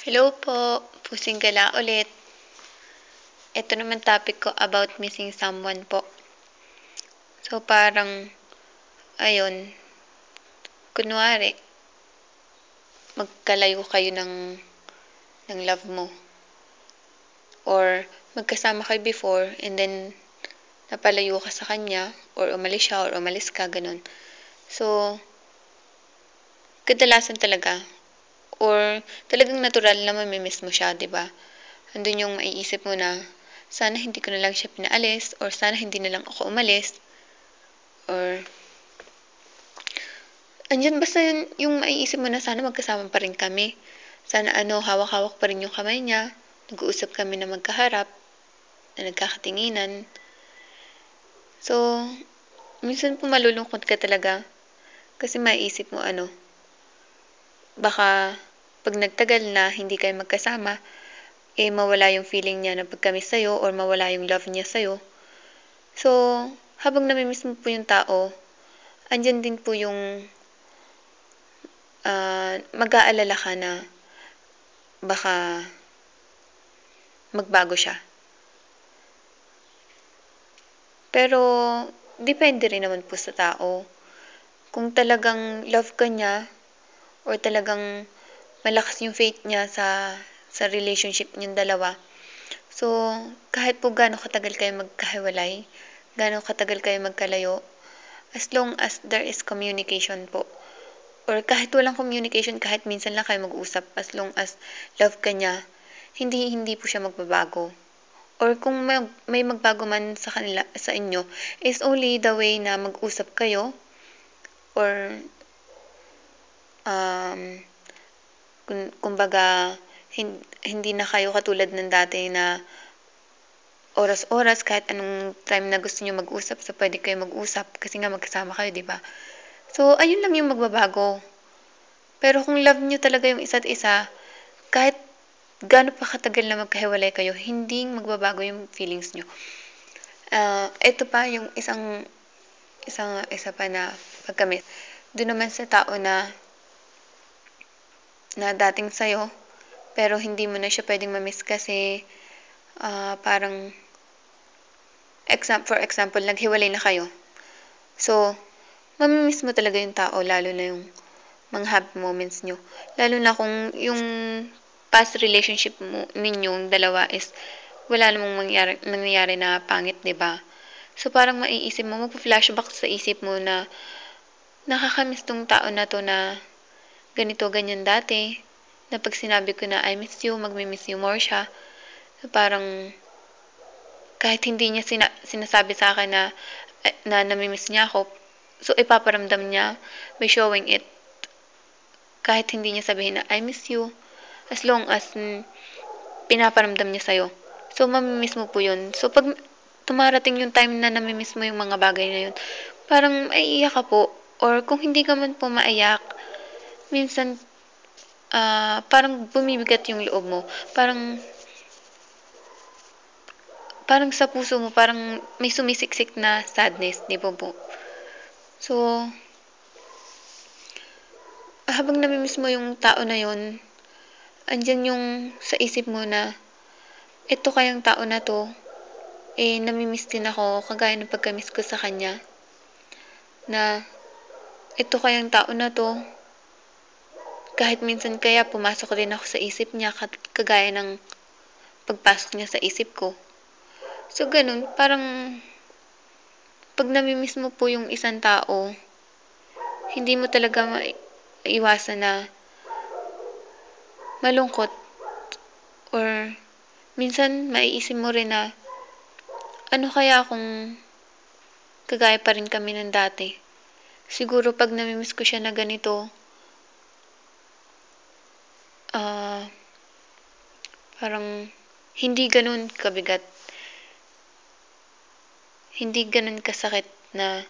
Hello po, pusing gala ulit. Ito naman topic ko about missing someone po. So parang, ayun, kunwari, magkalayo kayo ng love mo. Or magkasama kayo before and then napalayo ka sa kanya or umalis siya or umalis ka, ganun. So, kadalasan talaga or talagang natural na mamimiss mo siya, 'di ba? Andun yung maiisip mo na sana hindi ko na lang siya pinaalis or sana hindi na lang ako umalis or andiyan basta yung maiisip mo na sana magkasama pa rin kami. Sana hawak-hawak pa rin yung kamay niya, nag-uusap kami na magkaharap, na nagkakatinginan. So, minsan po malulungkot ka talaga kasi maiisip mo baka pag nagtagal na hindi kayo magkasama, mawala yung feeling niya na pagka-miss sa'yo or mawala yung love niya sa'yo. So, habang namimiss mo po yung tao, andyan din po yung mag-aalala ka na baka magbago siya. Pero, depende rin naman po sa tao. Kung talagang love ka niya or talagang malakas yung faith niya sa relationship niyong dalawa. So, kahit po gaano katagal kayo magkahiwalay, gaano katagal kayo magkalayo, as long as there is communication po. Or kahit walang communication, kahit minsan lang kayo mag-usap, as long as love ka niya, hindi po siya magbabago. Or kung may magbago man sa inyo, is only the way na mag-usap kayo or kumbaga hindi na kayo katulad ng dati na oras-oras kahit anong time na gusto niyo mag-usap, so pwede kayo mag-usap kasi nga magkasama kayo, 'di ba? So ayun lang yung magbabago. Pero kung love niyo talaga yung isa't isa, kahit gaano pa katagal na magkahiwalay kayo, hindi magbabago yung feelings niyo. Ito pa yung isa pa na pagka-miss. Doon naman sa tao na dating sa'yo, pero hindi mo na siya pwedeng ma-miss kasi parang for example, naghiwalay na kayo. So, mamimiss mo talaga yung tao, lalo na yung mga happy moments nyo. Lalo na kung yung past relationship mo ninyong dalawa is wala namang nangyayari na pangit, 'di ba? So parang maiisip mo, magpa-flashback sa isip mo na nakakamiss tong tao na to na ganito ganyan dati. Na pag sinabi ko na I miss you, magmi-miss you more siya. So parang kahit hindi niya sinasabi sa akin na namimiss niya ako, so ipaparamdam niya by showing it. Kahit hindi niya sabihin na I miss you, as long as pinaparamdam niya sa'yo. So, mamimiss mo po yun. So, pag tumarating yung time na namimiss mo yung mga bagay na yun, parang maiiyak ka po. Or kung hindi ka man po maiyak, minsan, parang bumibigat yung loob mo. Parang sa puso mo, parang may sumisiksik na sadness, di po po? So, habang namimiss mo yung tao na yun, andyan yung sa isip mo na, ito kayang tao na to, namimiss din ako, kagaya ng pagka-miss ko sa kanya, na, ito kayang tao na to, kahit minsan kaya pumasok din ako sa isip niya, kagaya ng pagpasok niya sa isip ko. So, ganun, parang, pag namimiss mo po yung isang tao, hindi mo talaga maiwasan na malungkot or minsan maiisip mo rin na ano kaya kung kagaya pa rin kami ng dati. Siguro pag namimiss ko siya na ganito, parang hindi ganun kabigat. Hindi ganun kasakit na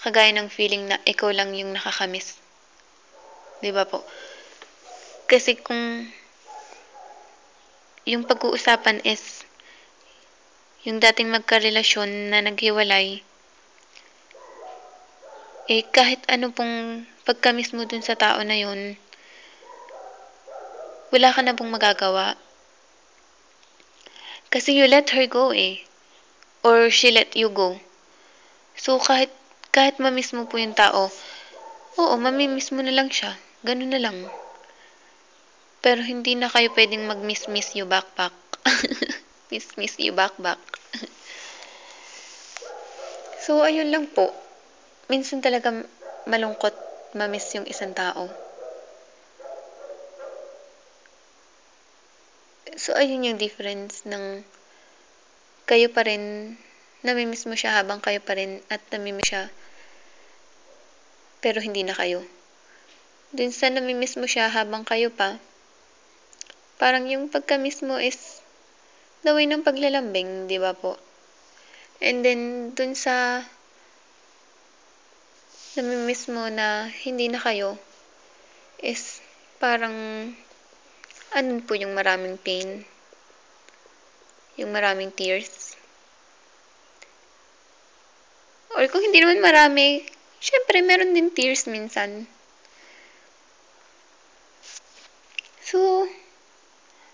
kagaya ng feeling na ikaw lang yung nakakamiss. 'Di ba po? Kasi kung yung pag-uusapan is yung dating magkarelasyon na naghiwalay, kahit ano pong pagka-miss mo dun sa tao na yun, wala ka na pong magagawa. Kasi you let her go eh. Or she let you go. So, kahit mamiss mo po yung tao, oo, mamimiss mo na lang siya. Ganun na lang. Pero hindi na kayo pwedeng mag-miss-miss you back-back. Miss-miss you back-back. So, ayun lang po. Minsan talaga malungkot mamiss yung isang tao. So, ayun yung difference ng kayo pa rin, namimiss mo siya habang kayo pa rin at namimiss siya pero hindi na kayo. Dun sa namimiss mo siya habang kayo pa, parang yung pagka-miss mo is the way ng paglalambing, di ba po? And then, dun sa namimiss mo na hindi na kayo is parang ano po yung maraming pain, yung maraming tears. Or kung hindi naman marami, syempre meron din tears minsan. So,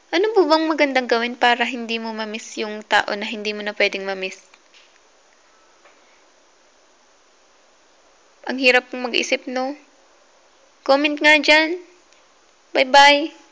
ano po bang magandang gawin para hindi mo mamiss yung tao na hindi mo na pwedeng mamiss? Ang hirap pong mag-isip, no? Comment nga dyan. Bye-bye!